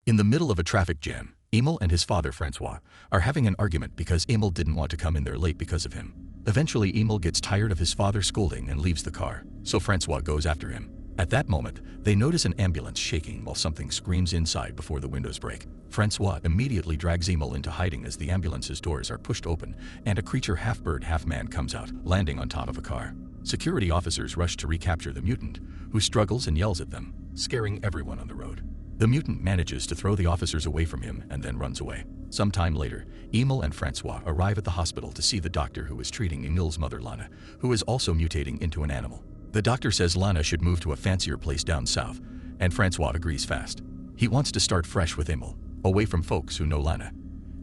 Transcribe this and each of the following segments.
In the middle of a traffic jam, Emil and his father Francois are having an argument because Emil didn't want to come in there late because of him. Eventually Emil gets tired of his father scolding and leaves the car, so Francois goes after him. At that moment, they notice an ambulance shaking while something screams inside before the windows break. Francois immediately drags Emil into hiding as the ambulance's doors are pushed open and a creature half bird half man comes out, landing on top of a car. Security officers rush to recapture the mutant, who struggles and yells at them, scaring everyone on the road. The mutant manages to throw the officers away from him and then runs away. Some time later, Emil and Francois arrive at the hospital to see the doctor who is treating Emil's mother Lana, who is also mutating into an animal. The doctor says Lana should move to a fancier place down south, and Francois agrees fast. He wants to start fresh with Emil, away from folks who know Lana.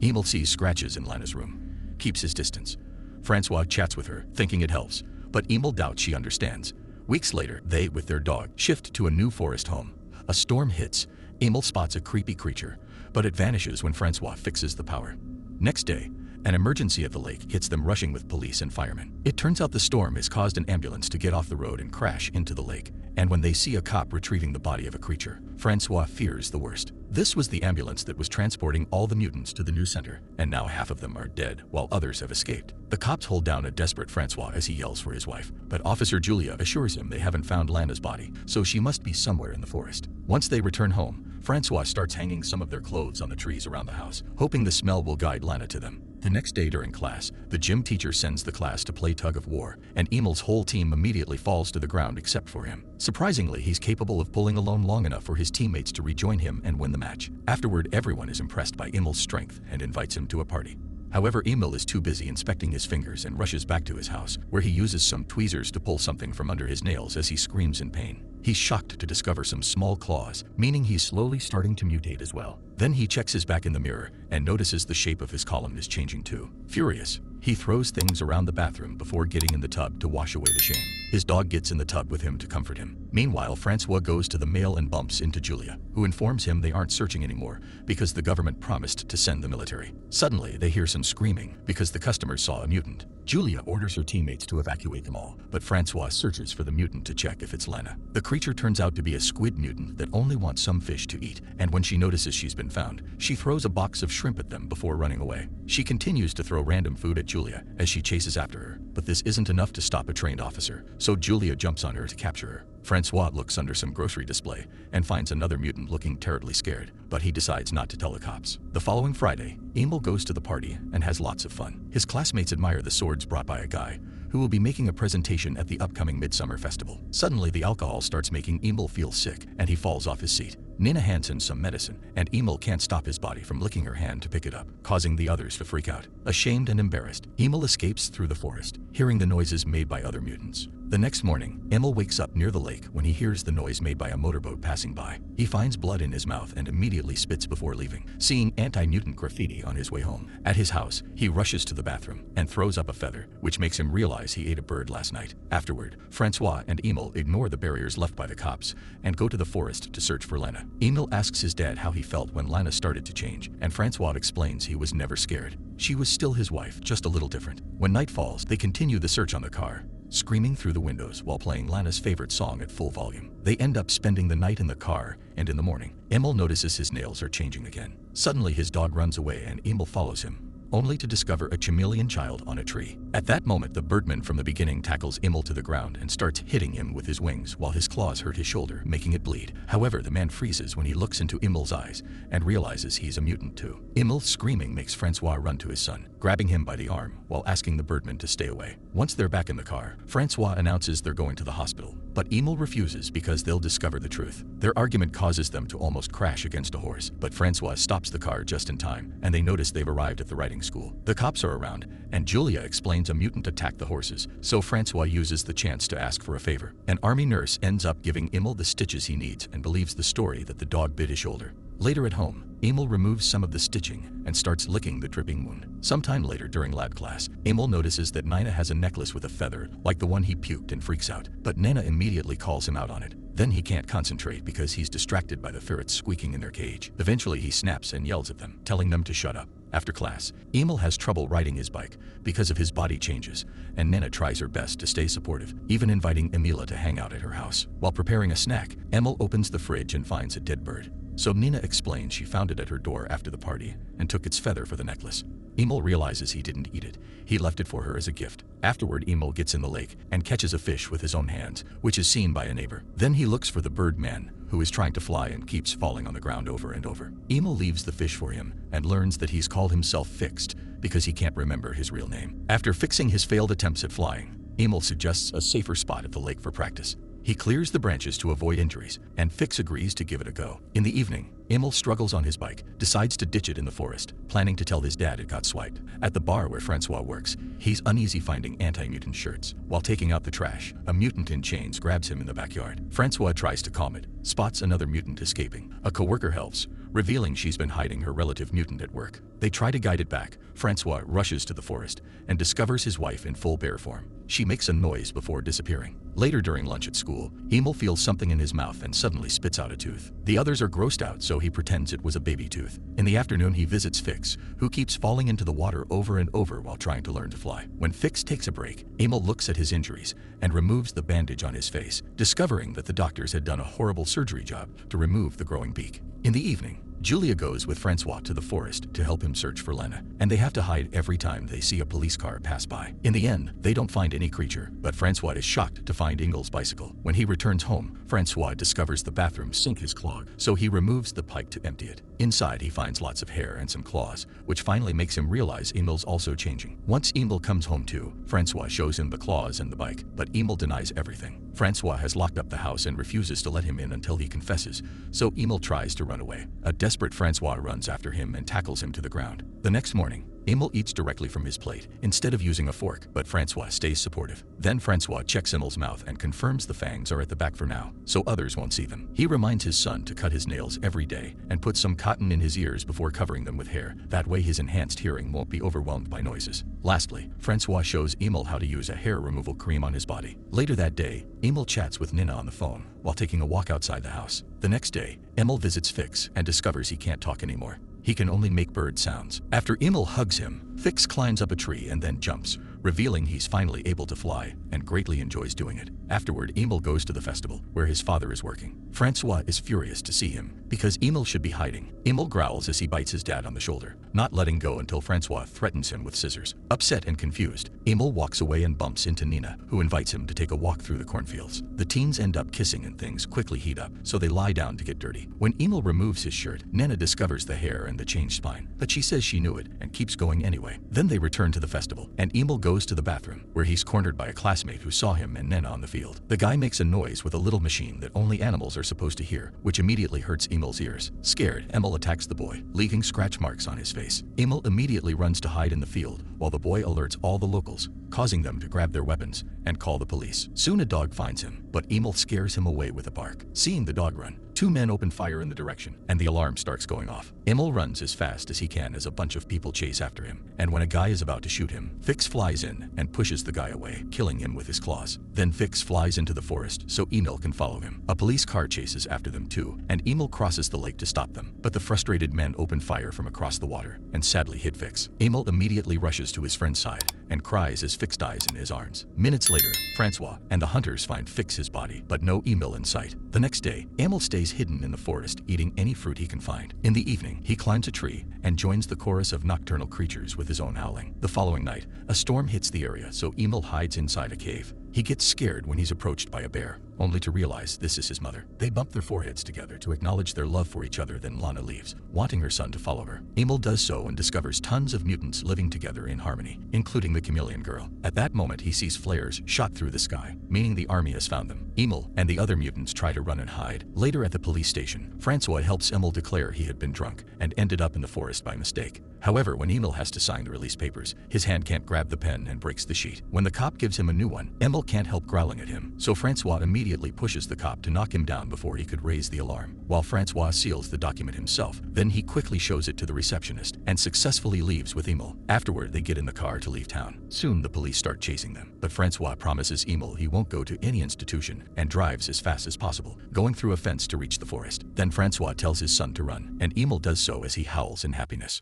Emil sees scratches in Lana's room, keeps his distance. Francois chats with her, thinking it helps, but Emil doubts she understands. Weeks later, they, with their dog, shift to a new forest home. A storm hits. Emil spots a creepy creature, but it vanishes when Francois fixes the power. Next day, an emergency at the lake hits them, rushing with police and firemen. It turns out the storm has caused an ambulance to get off the road and crash into the lake, and when they see a cop retrieving the body of a creature, Francois fears the worst. This was the ambulance that was transporting all the mutants to the new center, and now half of them are dead, while others have escaped. The cops hold down a desperate Francois as he yells for his wife, but Officer Julia assures him they haven't found Lana's body, so she must be somewhere in the forest. Once they return home, Francois starts hanging some of their clothes on the trees around the house, hoping the smell will guide Lana to them. The next day during class, the gym teacher sends the class to play tug of war, and Emil's whole team immediately falls to the ground except for him. Surprisingly, he's capable of pulling alone long enough for his teammates to rejoin him and win the match. Afterward, everyone is impressed by Emil's strength and invites him to a party. However, Emil is too busy inspecting his fingers and rushes back to his house, where he uses some tweezers to pull something from under his nails as he screams in pain. He's shocked to discover some small claws, meaning he's slowly starting to mutate as well. Then he checks his back in the mirror and notices the shape of his column is changing too. Furious, he throws things around the bathroom before getting in the tub to wash away the shame. His dog gets in the tub with him to comfort him. Meanwhile, Francois goes to the mail and bumps into Julia, who informs him they aren't searching anymore because the government promised to send the military. Suddenly, they hear some screaming because the customers saw a mutant. Julia orders her teammates to evacuate them all, but Francois searches for the mutant to check if it's Lana. The creature turns out to be a squid mutant that only wants some fish to eat, and when she notices she's been found, she throws a box of shrimp at them before running away. She continues to throw random food at Julia as she chases after her, but this isn't enough to stop a trained officer, so Julia jumps on her to capture her. Francois looks under some grocery display and finds another mutant looking terribly scared, but he decides not to tell the cops. The following Friday, Emil goes to the party and has lots of fun. His classmates admire the swords brought by a guy who will be making a presentation at the upcoming Midsummer Festival. Suddenly, the alcohol starts making Emil feel sick and he falls off his seat. Nina hands him some medicine, and Emil can't stop his body from licking her hand to pick it up, causing the others to freak out. Ashamed and embarrassed, Emil escapes through the forest, hearing the noises made by other mutants. The next morning, Emil wakes up near the lake when he hears the noise made by a motorboat passing by. He finds blood in his mouth and immediately spits before leaving, seeing anti-mutant graffiti on his way home. At his house, he rushes to the bathroom and throws up a feather, which makes him realize he ate a bird last night. Afterward, Francois and Emil ignore the barriers left by the cops and go to the forest to search for Lana. Emil asks his dad how he felt when Lana started to change, and Francois explains he was never scared. She was still his wife, just a little different. When night falls, they continue the search on the car, screaming through the windows while playing Lana's favorite song at full volume. They end up spending the night in the car, and in the morning, Emil notices his nails are changing again. Suddenly, his dog runs away and Emil follows him, only to discover a chameleon child on a tree. At that moment, the birdman from the beginning tackles Emil to the ground and starts hitting him with his wings while his claws hurt his shoulder, making it bleed. However, the man freezes when he looks into Emil's eyes and realizes he's a mutant too. Emil screaming makes Francois run to his son, grabbing him by the arm while asking the birdman to stay away. Once they're back in the car, Francois announces they're going to the hospital, but Emil refuses because they'll discover the truth. Their argument causes them to almost crash against a horse, but Francois stops the car just in time, and they notice they've arrived at the riding school. The cops are around, and Julia explains a mutant attacked the horses, so Francois uses the chance to ask for a favor. An army nurse ends up giving Emil the stitches he needs and believes the story that the dog bit his shoulder. Later at home, Emil removes some of the stitching and starts licking the dripping wound. Sometime later during lab class, Emil notices that Nina has a necklace with a feather like the one he puked and freaks out, but Nina immediately calls him out on it. Then he can't concentrate because he's distracted by the ferrets squeaking in their cage. Eventually he snaps and yells at them, telling them to shut up. After class, Emil has trouble riding his bike because of his body changes, and Nina tries her best to stay supportive, even inviting Emila to hang out at her house. While preparing a snack, Emil opens the fridge and finds a dead bird. so Nina explains she found it at her door after the party and took its feather for the necklace. Emil realizes he didn't eat it. He left it for her as a gift. Afterward, Emil gets in the lake and catches a fish with his own hands, which is seen by a neighbor. Then he looks for the bird man, who is trying to fly and keeps falling on the ground over and over. Emil leaves the fish for him and learns that he's called himself Fixed because he can't remember his real name. After fixing his failed attempts at flying, Emil suggests a safer spot at the lake for practice. He clears the branches to avoid injuries, and Fix agrees to give it a go. In the evening, Emil struggles on his bike, decides to ditch it in the forest, planning to tell his dad it got swiped. At the bar where Francois works, he's uneasy finding anti-mutant shirts. While taking out the trash, a mutant in chains grabs him in the backyard. Francois tries to calm it, spots another mutant escaping. A coworker helps, revealing she's been hiding her relative mutant at work. They try to guide it back. Francois rushes to the forest and discovers his wife in full bear form. She makes a noise before disappearing. Later during lunch at school, Emil feels something in his mouth and suddenly spits out a tooth. The others are grossed out, so he pretends it was a baby tooth. In the afternoon, he visits Fix, who keeps falling into the water over and over while trying to learn to fly. When Fix takes a break, Emil looks at his injuries and removes the bandage on his face, discovering that the doctors had done a horrible surgery job to remove the growing beak. In the evening, Julia goes with Francois to the forest to help him search for Lana, and they have to hide every time they see a police car pass by. In the end, they don't find any creature, but Francois is shocked to find Ingel's bicycle. When he returns home, Francois discovers the bathroom sink is clogged, so he removes the pipe to empty it. Inside, he finds lots of hair and some claws, which finally makes him realize Emil's also changing. Once Emil comes home too, Francois shows him the claws and the bike, but Emil denies everything. Francois has locked up the house and refuses to let him in until he confesses, so Emil tries to run away. A desperate Francois runs after him and tackles him to the ground. The next morning, Emil eats directly from his plate instead of using a fork, but Francois stays supportive. Then Francois checks Emil's mouth and confirms the fangs are at the back for now, so others won't see them. He reminds his son to cut his nails every day and put some cotton in his ears before covering them with hair. That way his enhanced hearing won't be overwhelmed by noises. Lastly, Francois shows Emil how to use a hair removal cream on his body. Later that day, Emil chats with Nina on the phone while taking a walk outside the house. The next day, Emil visits Fix and discovers he can't talk anymore. He can only make bird sounds. After Emil hugs him, Fix climbs up a tree and then jumps, revealing he's finally able to fly and greatly enjoys doing it. Afterward, Emil goes to the festival where his father is working. Francois is furious to see him because Emil should be hiding. Emil growls as he bites his dad on the shoulder, not letting go until Francois threatens him with scissors. Upset and confused, Emil walks away and bumps into Nina, who invites him to take a walk through the cornfields. The teens end up kissing and things quickly heat up, so they lie down to get dirty. When Emil removes his shirt, Nina discovers the hair and the changed spine, but she says she knew it and keeps going anyway. Then they return to the festival, and Emil goes to the bathroom, where he's cornered by a classmate who saw him and Nina on the field. The guy makes a noise with a little machine that only animals are supposed to hear, which immediately hurts Emil's ears. Scared, Emil attacks the boy, leaving scratch marks on his face. Emil immediately runs to hide in the field, while the boy alerts all the locals, causing them to grab their weapons and call the police. Soon a dog finds him, but Emil scares him away with a bark. Seeing the dog run, two men open fire in the direction, and the alarm starts going off. Emil runs as fast as he can as a bunch of people chase after him, and when a guy is about to shoot him, Fix flies in and pushes the guy away, killing him with his claws. Then Fix flies into the forest so Emil can follow him. A police car chases after them too, and Emil crosses the lake to stop them, but the frustrated men open fire from across the water and sadly hit Fix. Emil immediately rushes to his friend's side and cries as Fix dies in his arms. Minutes later, Francois and the hunters find Fix's body, but no Emil in sight. The next day, Emil stays hidden in the forest, eating any fruit he can find. In the evening, he climbs a tree and joins the chorus of nocturnal creatures with his own howling. The following night, a storm hits the area, so Emil hides inside a cave. He gets scared when he's approached by a bear, only to realize this is his mother. They bump their foreheads together to acknowledge their love for each other. Then Lana leaves, wanting her son to follow her. Emil does so and discovers tons of mutants living together in harmony, including the chameleon girl. At that moment, he sees flares shot through the sky, meaning the army has found them. Emil and the other mutants try to run and hide. Later at the police station, Francois helps Emil declare he had been drunk and ended up in the forest by mistake. However, when Emil has to sign the release papers, his hand can't grab the pen and breaks the sheet. When the cop gives him a new one, Emil can't help growling at him, so Francois immediately pushes the cop to knock him down before he could raise the alarm. While Francois seals the document himself, then he quickly shows it to the receptionist and successfully leaves with Emil. Afterward, they get in the car to leave town. Soon, the police start chasing them, but Francois promises Emil he won't go to any institution and drives as fast as possible, going through a fence to reach the forest. Then Francois tells his son to run, and Emil does so as he howls in happiness.